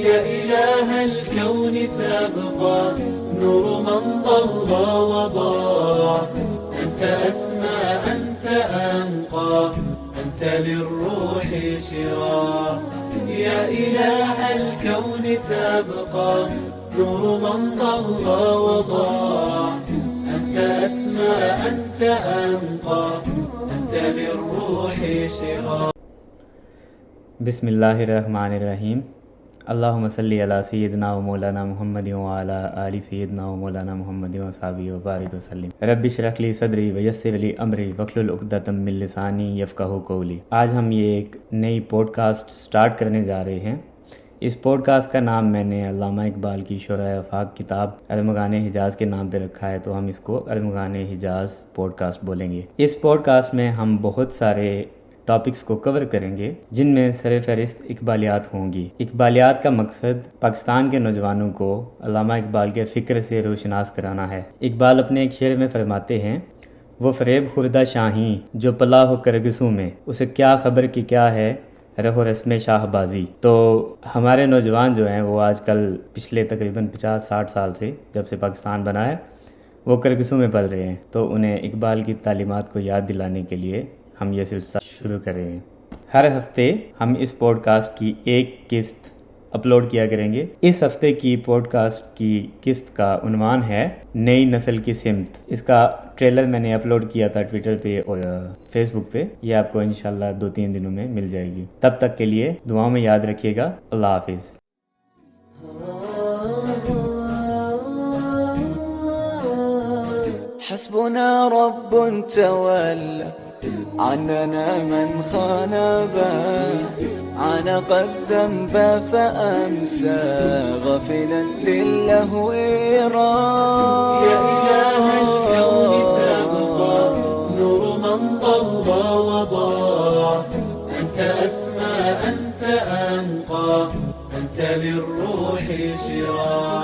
يا إله الكون تبقى نور من ضل وضاع. أنت أسمى أنت أنقى أنت للروح شراع. يا إله الكون تبقى نور من ضل وضاع. أنت أسمى أنت أنقى أنت للروح شراع. बिस्मिल्लाहिर्रहमानिर्रहीम। अल्लाहुम्मा सल्ली अला सय्यिदिना व मौलाना मुहम्मदिन व अला आलि सय्यिदिना व मौलाना मुहम्मदिन व सहाबिहि व बारिक वसल्लिम। रब्बि इश्रह ली सदरी व यस्सिर ली अमरी वहलुल उक़दतम मिन लिसानी यफ़क़हू क़ौली। आज हम ये एक नई पॉडकास्ट स्टार्ट करने जा रहे हैं। इस पॉडकास्ट का नाम मैंने अल्लामा इकबाल की शुराए आफ़ाक़ किताब अरमग़ान हिजाज़ के नाम पे रखा है, तो हम इसको अरमग़ान हिजाज़ पॉडकास्ट बोलेंगे। इस पॉडकास्ट में हम बहुत सारे टॉपिक्स को कवर करेंगे जिनमें सरफ़हरिस्त इकबालियात होंगी। इकबालियात का मकसद पाकिस्तान के नौजवानों को अल्लामा इकबाल के फ़िक्र से रोशनास कराना है। इकबाल अपने एक शेर में फरमाते हैं, वो फ़रेब खुर्दा शाही जो पला हो करगसों में, उसे क्या खबर कि क्या है रहो रस्म शाहबाजी। तो हमारे नौजवान जो हैं वो आजकल पिछले तकरीबन 50-60 साल से जब से पाकिस्तान बना है वो करगसों में पल रहे हैं। तो उन्हें इकबाल की तालीमात को याद दिलाने के लिए हम ये सिलसिला शुरू कर रहे हैं। हर हफ्ते हम इस पॉडकास्ट की एक किस्त अपलोड किया करेंगे। इस हफ्ते की पॉडकास्ट की किस्त का उन्वान है नई नस्ल की सिमत। इसका ट्रेलर मैंने अपलोड किया था ट्विटर पे और फेसबुक पे। ये आपको इंशाल्लाह 2-3 दिनों में मिल जाएगी। तब तक के लिए दुआओं में याद रखिएगा। अल्लाह हाफिज़। حسبنا رب تولى عننا من خانبا عنق الذنب فأمسى غافلا للهو راح. يا إله الكون تبقى نور من ضل وضاع. أنت أسمى أنت أنقى أنت للروح شراع.